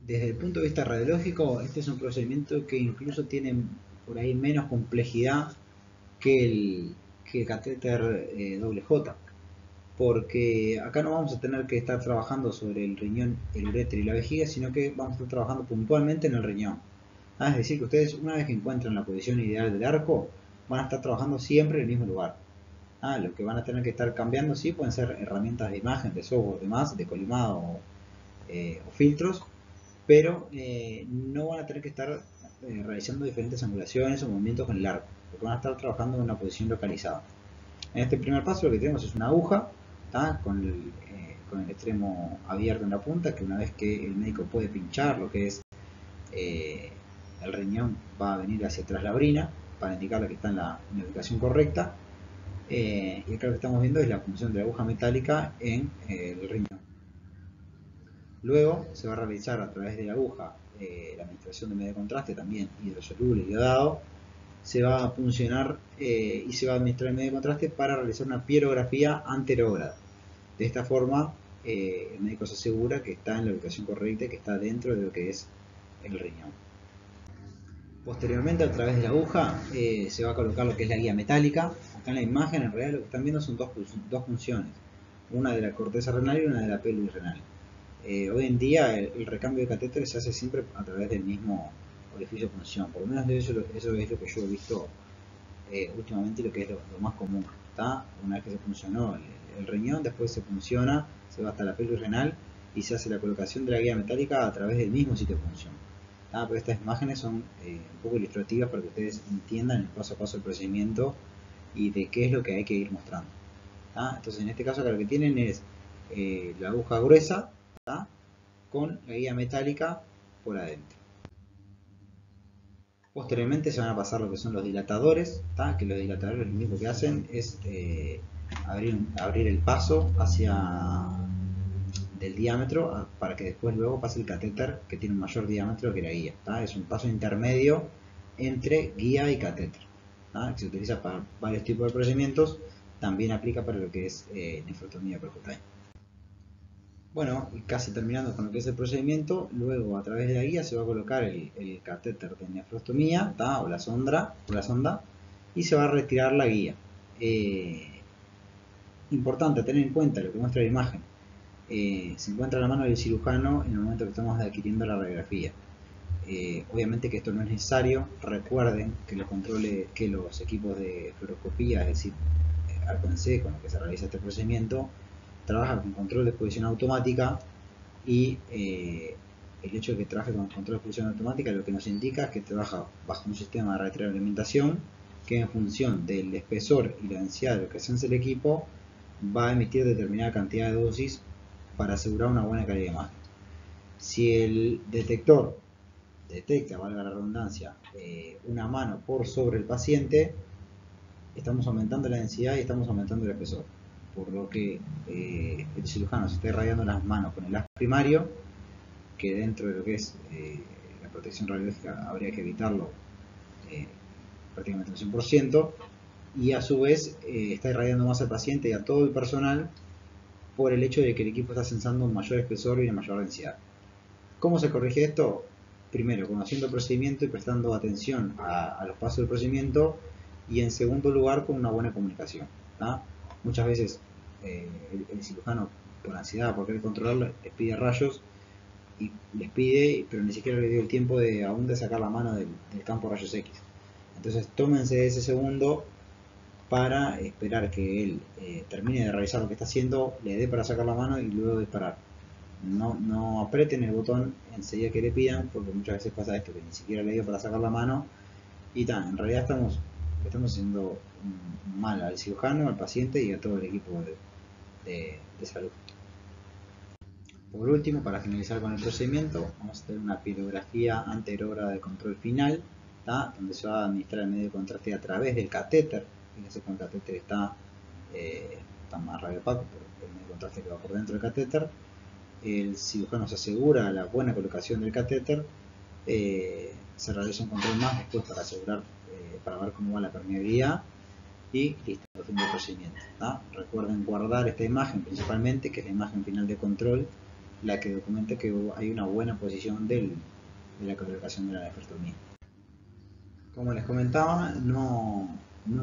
Desde el punto de vista radiológico, este es un procedimiento que incluso tiene por ahí menos complejidad que el catéter doble J, porque acá no vamos a tener que estar trabajando sobre el riñón, el uréter y la vejiga, sino que vamos a estar trabajando puntualmente en el riñón. Es decir, que ustedes una vez que encuentran la posición ideal del arco, van a estar trabajando siempre en el mismo lugar. Lo que van a tener que estar cambiando sí pueden ser herramientas de imagen, de software, demás, de colimado o filtros, pero no van a tener que estar realizando diferentes angulaciones o movimientos con el arco, porque van a estar trabajando en una posición localizada. En este primer paso lo que tenemos es una aguja con el extremo abierto en la punta, que una vez que el médico puede pinchar lo que es el riñón, va a venir hacia atrás la orina para indicarle que está en la ubicación correcta. Y acá lo que estamos viendo es la función de la aguja metálica en el riñón. Luego se va a realizar a través de la aguja la administración de medio de contraste, también hidrosoluble y iodado. Se va a funcionar y se va a administrar el medio de contraste para realizar una pirografía anterógrada. De esta forma, el médico se asegura que está en la ubicación correcta y que está dentro de lo que es el riñón. Posteriormente, a través de la aguja, se va a colocar lo que es la guía metálica. Acá en la imagen, en realidad, lo que están viendo son dos funciones. Una de la corteza renal y una de la pelvis renal. Hoy en día el recambio de catéter se hace siempre a través del mismo orificio de punción. Por lo menos eso es lo que yo he visto últimamente, lo que es lo más común. ¿Tá? Una vez que se funcionó el riñón, después se funciona, se va hasta la pelvis renal y se hace la colocación de la guía metálica a través del mismo sitio de función. ¿Tá? Pero estas imágenes son un poco ilustrativas para que ustedes entiendan el paso a paso del procedimiento y de qué es lo que hay que ir mostrando. ¿Tá? Entonces en este caso acá lo que tienen es la aguja gruesa, ¿tá? Con la guía metálica por adentro. Posteriormente se van a pasar lo que son los dilatadores, ¿tá? Que los dilatadores lo único que hacen es abrir el paso hacia del diámetro para que después luego pase el catéter que tiene un mayor diámetro que la guía. ¿Tá? Es un paso intermedio entre guía y catéter, ¿tá? Que se utiliza para varios tipos de procedimientos, también aplica para lo que es nefrotomía percutánea. Bueno, casi terminando con lo que es el procedimiento, luego a través de la guía se va a colocar el catéter de nefrostomía, ¿tá? o la sonda, y se va a retirar la guía. Importante tener en cuenta lo que muestra la imagen. Se encuentra la mano del cirujano en el momento que estamos adquiriendo la radiografía. Obviamente que esto no es necesario. Recuerden que los equipos de fluoroscopía, es decir, ARCONC, con los que se realiza este procedimiento, trabaja con control de exposición automática y el hecho de que trabaje con control de exposición automática lo que nos indica es que trabaja bajo un sistema de retroalimentación que en función del espesor y la densidad de lo que hace el equipo va a emitir determinada cantidad de dosis para asegurar una buena calidad de imagen. Si el detector detecta, valga la redundancia, una mano por sobre el paciente, estamos aumentando la densidad y estamos aumentando el espesor, por lo que el cirujano se está irradiando las manos con el haz primario, que dentro de lo que es la protección radiológica habría que evitarlo prácticamente al 100%, y a su vez está irradiando más al paciente y a todo el personal por el hecho de que el equipo está sensando un mayor espesor y una mayor densidad. ¿Cómo se corrige esto? Primero, conociendo el procedimiento y prestando atención a los pasos del procedimiento, y en segundo lugar, con una buena comunicación. ¿Tá? Muchas veces el cirujano, por ansiedad, por querer controlarlo, les pide rayos y les pide, pero ni siquiera le dio el tiempo de aún de sacar la mano del campo rayos X. Entonces tómense ese segundo para esperar que él termine de realizar lo que está haciendo, le dé para sacar la mano y luego disparar. No aprieten el botón enseguida que le pidan, porque muchas veces pasa esto, que ni siquiera le dio para sacar la mano y en realidad estamos haciendo mal al cirujano, al paciente y a todo el equipo de salud. Por último, para finalizar con el procedimiento, vamos a tener una pirografía anterógrada de control final, ¿tá? Donde se va a administrar el medio de contraste a través del catéter. Fíjense que el catéter está más radiopaco por el medio de contraste que va por dentro del catéter. el cirujano se asegura la buena colocación del catéter, se realiza un control más después para asegurar, para ver cómo va la permeabilidad y listo, fin del procedimiento. Recuerden guardar esta imagen principalmente, que es la imagen final de control, la que documenta que hay una buena posición de la colocación de la nefrectomía. Como les comentaba, no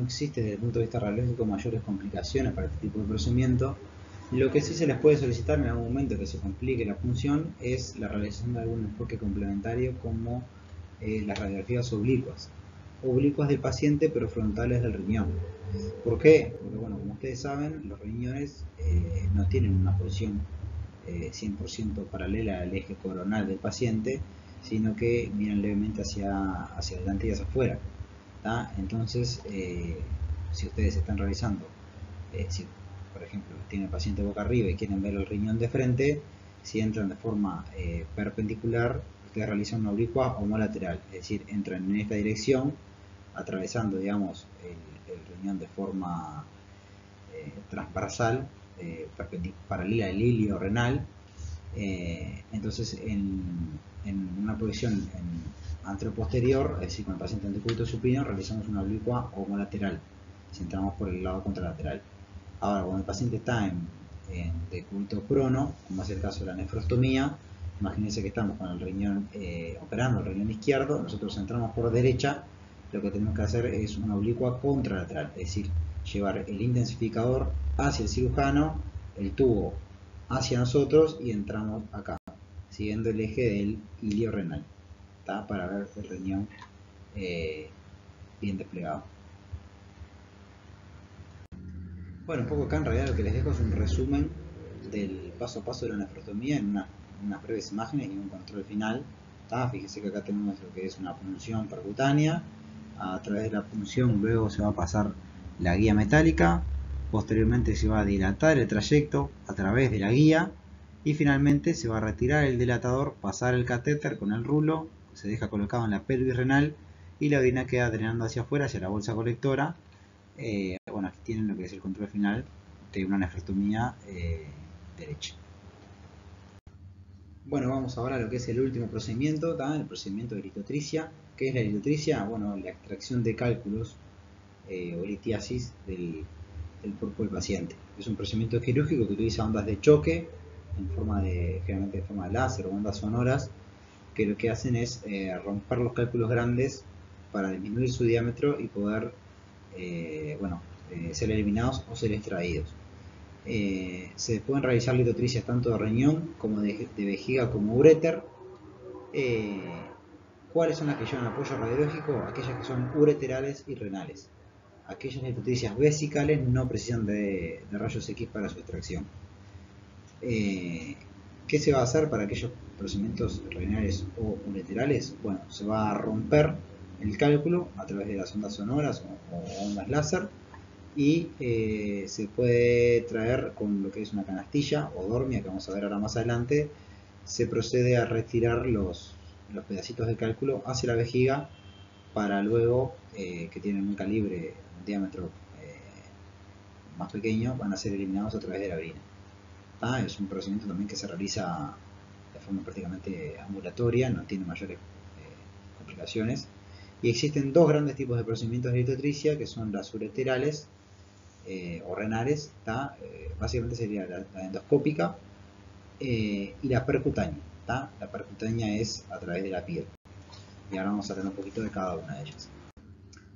existe desde el punto de vista radiológico mayores complicaciones para este tipo de procedimiento. Lo que sí se les puede solicitar en algún momento que se complique la función es la realización de algún enfoque complementario, como las radiografías oblicuas del paciente, pero frontales del riñón. ¿Por qué? Porque, bueno, como ustedes saben, los riñones no tienen una posición 100% paralela al eje coronal del paciente, sino que miran levemente hacia adelante y hacia afuera. Entonces, si ustedes están realizando, si por ejemplo tienen el paciente boca arriba y quieren ver el riñón de frente, si entran de forma perpendicular, ustedes realizan una oblicua homolateral, es decir, entran en esta dirección, atravesando, digamos, el riñón de forma transversal, paralela al ilio renal. Entonces, en una posición anteroposterior, es decir, con el paciente antecúbito supino, realizamos una oblicua homolateral, si entramos por el lado contralateral. Ahora, cuando el paciente está en decúbito prono, como es el caso de la nefrostomía, imagínense que estamos con el riñón operando el riñón izquierdo, nosotros entramos por derecha, lo que tenemos que hacer es una oblicua contralateral, es decir, llevar el intensificador hacia el cirujano, el tubo hacia nosotros y entramos acá, siguiendo el eje del ilio renal, para ver el riñón bien desplegado. Bueno, un poco acá en realidad lo que les dejo es un resumen del paso a paso de la nefrostomía en unas breves imágenes y un control final. Fíjense que acá tenemos lo que es una punción percutánea. A través de la punción luego se va a pasar la guía metálica, posteriormente se va a dilatar el trayecto a través de la guía y finalmente se va a retirar el dilatador, pasar el catéter con el rulo, se deja colocado en la pelvis renal y la orina queda drenando hacia afuera, hacia la bolsa colectora. Bueno, aquí tienen lo que es el control final de una nefrectomía derecha. Bueno, vamos ahora a lo que es el último procedimiento, el procedimiento de litotricia. ¿Qué es la litotricia? Bueno, la extracción de cálculos o litiasis del cuerpo del paciente. Es un procedimiento quirúrgico que utiliza ondas de choque, generalmente en forma de láser o ondas sonoras, que lo que hacen es romper los cálculos grandes para disminuir su diámetro y poder ser eliminados o ser extraídos. Se pueden realizar litotricias tanto de riñón como de vejiga como uréter. ¿Cuáles son las que llevan apoyo radiológico? Aquellas que son ureterales y renales. Aquellas litotricias vesicales no precisan de rayos X para su extracción. ¿Qué se va a hacer para aquellos procedimientos renales o ureterales? Bueno, se va a romper el cálculo a través de las ondas sonoras o ondas láser y se puede traer con lo que es una canastilla o dormia, que vamos a ver ahora más adelante. Se procede a retirar los pedacitos de cálculo hacia la vejiga para luego, que tienen un calibre, un diámetro más pequeño, van a ser eliminados a través de la orina. Es un procedimiento también que se realiza de forma prácticamente ambulatoria, no tiene mayores complicaciones. Y existen dos grandes tipos de procedimientos de litotricia, que son las ureterales o renales, básicamente sería la endoscópica y la percutánea. La percutánea es a través de la piel. Y ahora vamos a hablar un poquito de cada una de ellas.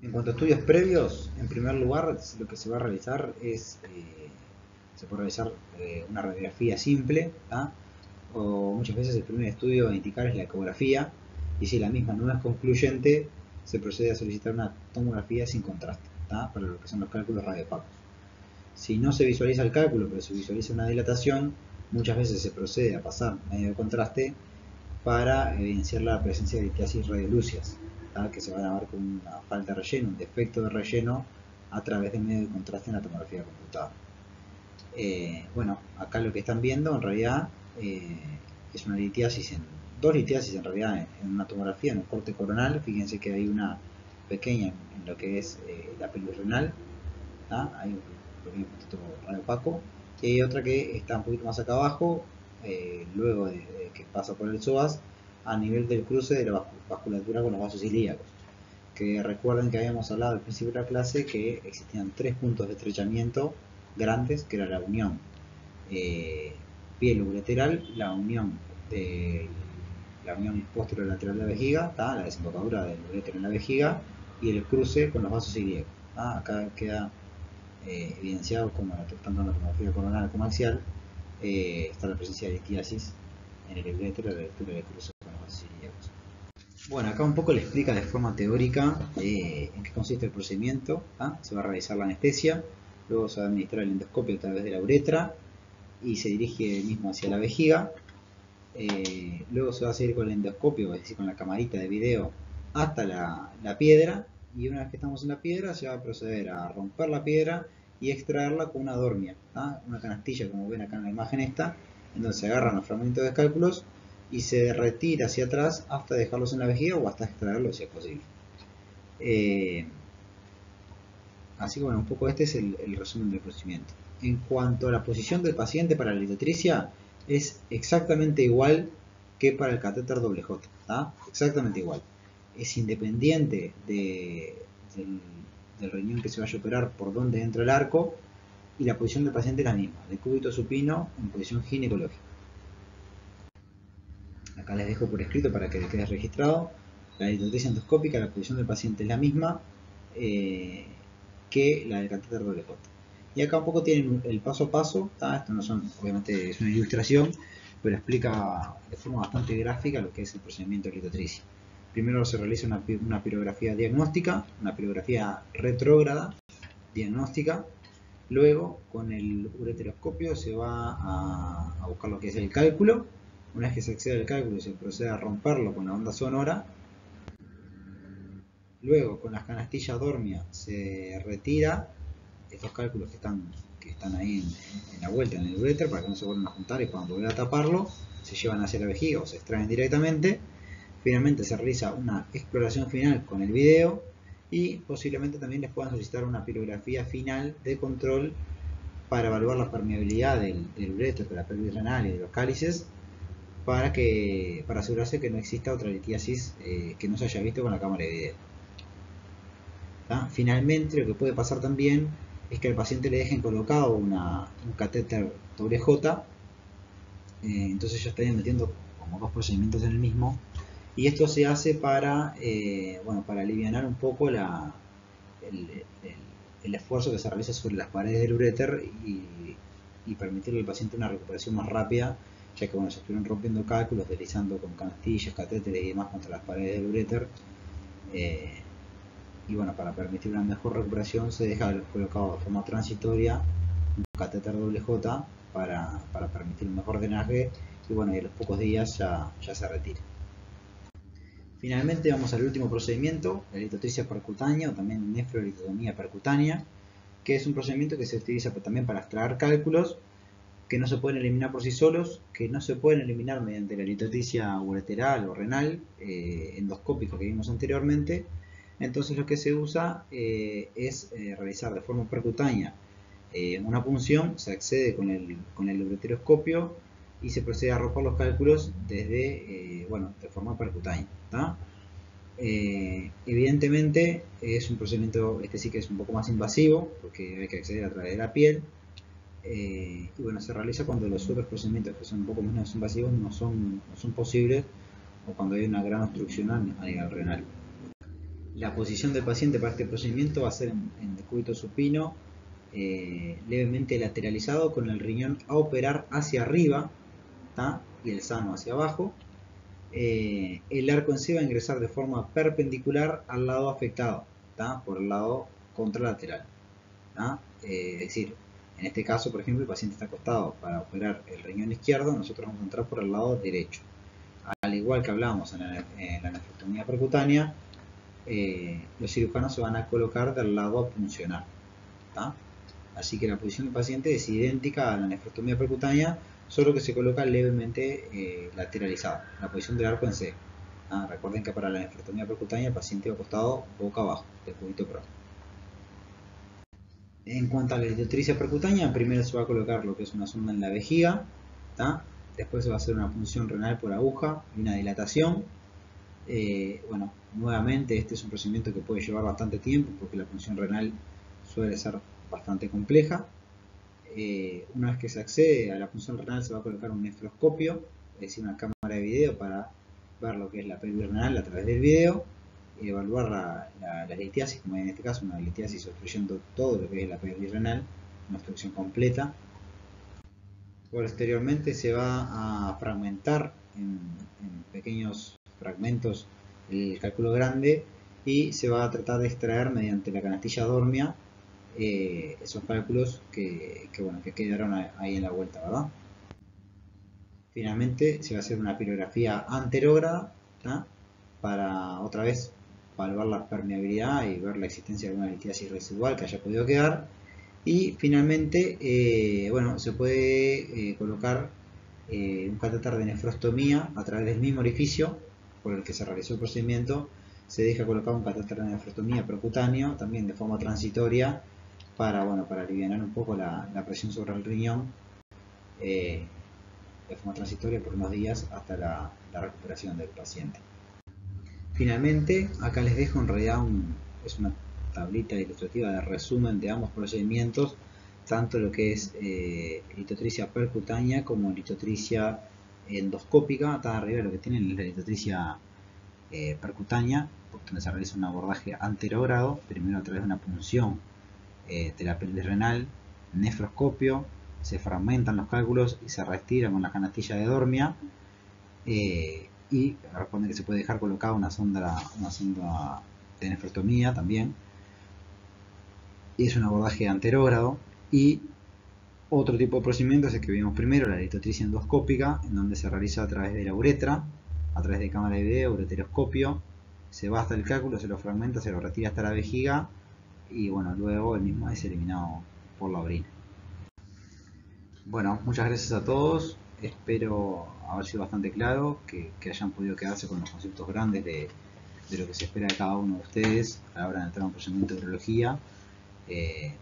En cuanto a estudios previos, en primer lugar, lo que se va a realizar es, se puede realizar una radiografía simple, o muchas veces el primer estudio a indicar es la ecografía, y si la misma no es concluyente, se procede a solicitar una tomografía sin contraste, para lo que son los cálculos radioopacos. Si no se visualiza el cálculo, pero se visualiza una dilatación, muchas veces se procede a pasar medio de contraste para evidenciar la presencia de litiasis radiolúceas, que se van a ver con una falta de relleno, un defecto de relleno a través del medio de contraste en la tomografía computada. Bueno, acá lo que están viendo en realidad es una litiasis, dos litiasis en realidad en una tomografía, en el corte coronal. Fíjense que hay una pequeña en lo que es la pelvis renal, hay un pequeño puntito radiopaco, y hay otra que está un poquito más acá abajo, luego de que pasa por el psoas, a nivel del cruce de la vasculatura con los vasos ilíacos. Que recuerden que habíamos hablado al principio de la clase que existían 3 puntos de estrechamiento grandes, que era la unión piel ureteral, la unión posterolateral de la vejiga, la desembocadura del urétero en la vejiga, y el cruce con los vasos ilíacos. Acá queda evidenciado como tanto en la tomografía coronal como axial está la presencia de litiasis en el urétero a la altura del cruce con los vasos ilíacos. Bueno, acá un poco le explica de forma teórica en qué consiste el procedimiento. Se va a realizar la anestesia, luego se va a administrar el endoscopio a través de la uretra y se dirige mismo hacia la vejiga. Luego se va a seguir con el endoscopio, es decir, con la camarita de video hasta la piedra, y una vez que estamos en la piedra se va a proceder a romper la piedra y extraerla con una dormia, una canastilla, como ven acá en la imagen esta, en donde se agarran los fragmentos de cálculos y se retira hacia atrás hasta dejarlos en la vejiga o hasta extraerlos si es posible. Así que bueno, un poco este es el resumen del procedimiento. En cuanto a la posición del paciente para la litotricia, es exactamente igual que para el catéter doble J, exactamente igual. Es independiente del riñón que se vaya a operar por donde entra el arco, y la posición del paciente es la misma, de cúbito supino en posición ginecológica. Acá les dejo por escrito para que quede registrado. La litotricia endoscópica, la posición del paciente es la misma que la del catéter doble J. Y acá un poco tienen el paso a paso, esto no son, obviamente es una ilustración, pero explica de forma bastante gráfica lo que es el procedimiento de litotricia. Primero se realiza una pirografía diagnóstica, una pirografía retrógrada diagnóstica. Luego, con el ureteroscopio se va a buscar lo que es el cálculo. Una vez que se accede al cálculo, se procede a romperlo con la onda sonora. Luego, con las canastillas dormia, se retira estos cálculos que están ahí en la vuelta en el uréter para que no se vuelvan a juntar y puedan volver a taparlo. Se llevan hacia la vejiga o se extraen directamente. Finalmente se realiza una exploración final con el video y posiblemente también les puedan solicitar una pirografía final de control para evaluar la permeabilidad del uréter, de la pelvis renal y de los cálices, para asegurarse que no exista otra litiasis que no se haya visto con la cámara de video. Finalmente, lo que puede pasar también es que al paciente le dejen colocado un catéter doble J, entonces ya estarían metiendo como 2 procedimientos en el mismo, y esto se hace para alivianar un poco el esfuerzo que se realiza sobre las paredes del uréter y permitirle al paciente una recuperación más rápida, ya que se estuvieron rompiendo cálculos, deslizando con canastillas, catéteres y demás contra las paredes del uréter. Y para permitir una mejor recuperación se deja colocado de forma transitoria un catéter doble J para permitir un mejor drenaje y a los pocos días ya se retira. Finalmente vamos al último procedimiento, la litotricia percutánea o también nefrolitotomía percutánea, que es un procedimiento que se utiliza también para extraer cálculos que no se pueden eliminar por sí solos, que no se pueden eliminar mediante la litotricia ureteral o renal endoscópica que vimos anteriormente. Entonces lo que se usa es realizar de forma percutánea una punción, se accede con el ureteroscopio y se procede a arrojar los cálculos desde, de forma percutánea. Evidentemente es un procedimiento, este sí que es un poco más invasivo, porque hay que acceder a través de la piel. Y se realiza cuando los otros procedimientos que son un poco menos invasivos no son posibles, o cuando hay una gran obstrucción a nivel renal. La posición del paciente para este procedimiento va a ser en decúbito supino, levemente lateralizado, con el riñón a operar hacia arriba y el sano hacia abajo. El arco en sí va a ingresar de forma perpendicular al lado afectado, por el lado contralateral. Es decir, en este caso, por ejemplo, el paciente está acostado para operar el riñón izquierdo, nosotros vamos a entrar por el lado derecho. Al igual que hablábamos en la nefrectomía percutánea, los cirujanos se van a colocar del lado a puncionar. Así que la posición del paciente es idéntica a la nefrectomía percutánea, solo que se coloca levemente lateralizado, la posición del arco en C. Recuerden que para la nefrectomía percutánea el paciente va acostado boca abajo, del cúbito pro. En cuanto a la litotricia percutánea, primero se va a colocar lo que es una sonda en la vejiga, Después se va a hacer una punción renal por aguja y una dilatación. Bueno, nuevamente este es un procedimiento que puede llevar bastante tiempo porque la punción renal suele ser bastante compleja. Una vez que se accede a la punción renal se va a colocar un nefroscopio, es decir, una cámara de video para ver lo que es la pelvis renal a través del video y evaluar la litiasis, como en este caso una litiasis obstruyendo todo lo que es la pelvis renal, una obstrucción completa. Posteriormente se va a fragmentar en pequeños fragmentos el cálculo grande y se va a tratar de extraer mediante la canastilla dormia esos cálculos que quedaron ahí en la vuelta, ¿verdad? Finalmente se va a hacer una pirografía anterógrada, ¿tá? Para otra vez evaluar la permeabilidad y ver la existencia de alguna litiasis residual que haya podido quedar. Y finalmente, bueno, se puede colocar un catéter de nefrostomía a través del mismo orificio por el que se realizó el procedimiento. Se deja colocar un catéter de nefrostomía percutáneo, también de forma transitoria, para, bueno, para aliviar un poco la presión sobre el riñón de forma transitoria por unos días hasta la recuperación del paciente. Finalmente, acá les dejo en realidad es una tablita ilustrativa de resumen de ambos procedimientos, tanto lo que es litotricia percutánea como litotricia endoscópica. Acá arriba lo que tienen es la litotricia percutánea, donde se realiza un abordaje anterogrado, primero a través de una punción de la pelvis renal, nefroscopio, se fragmentan los cálculos y se retiran con la canastilla de dormia. Y responde que se puede dejar colocada una sonda de nefrostomía también. Y es un abordaje anterógrado. Y otro tipo de procedimiento es el que vimos primero, la litotricia endoscópica, en donde se realiza a través de la uretra, a través de cámara de video, ureteroscopio. Se va hasta el cálculo, se lo fragmenta, se lo retira hasta la vejiga y bueno, luego el mismo es eliminado por la orina. Bueno, muchas gracias a todos. Espero haber sido bastante claro, que hayan podido quedarse con los conceptos grandes de lo que se espera de cada uno de ustedes a la hora de entrar a un procedimiento de urología,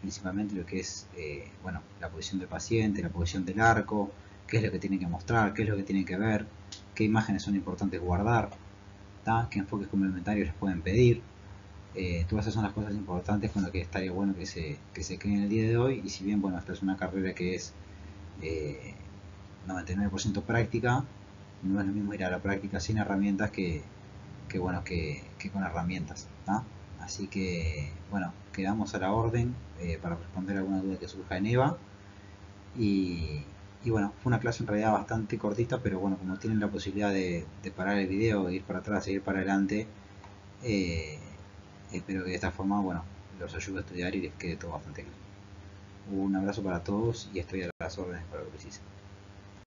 principalmente lo que es bueno, la posición del paciente, la posición del arco, qué es lo que tiene que mostrar, qué es lo que tiene que ver, qué imágenes son importantes guardar, ¿tá? Qué enfoques complementarios les pueden pedir. Todas esas son las cosas importantes con lo que estaría bueno que se creen el día de hoy. Y si bien, bueno, esta es una carrera que es 99% práctica, no es lo mismo ir a la práctica sin herramientas que con herramientas, ¿tá? Así que bueno, quedamos a la orden para responder alguna duda que surja en EVA. Y bueno, fue una clase en realidad bastante cortita, pero bueno, como tienen la posibilidad de parar el video, de ir para atrás, seguir para adelante, espero que de esta forma, bueno, los ayude a estudiar y les quede todo bastante claro. Un abrazo para todos y estoy a las órdenes para lo que precisen.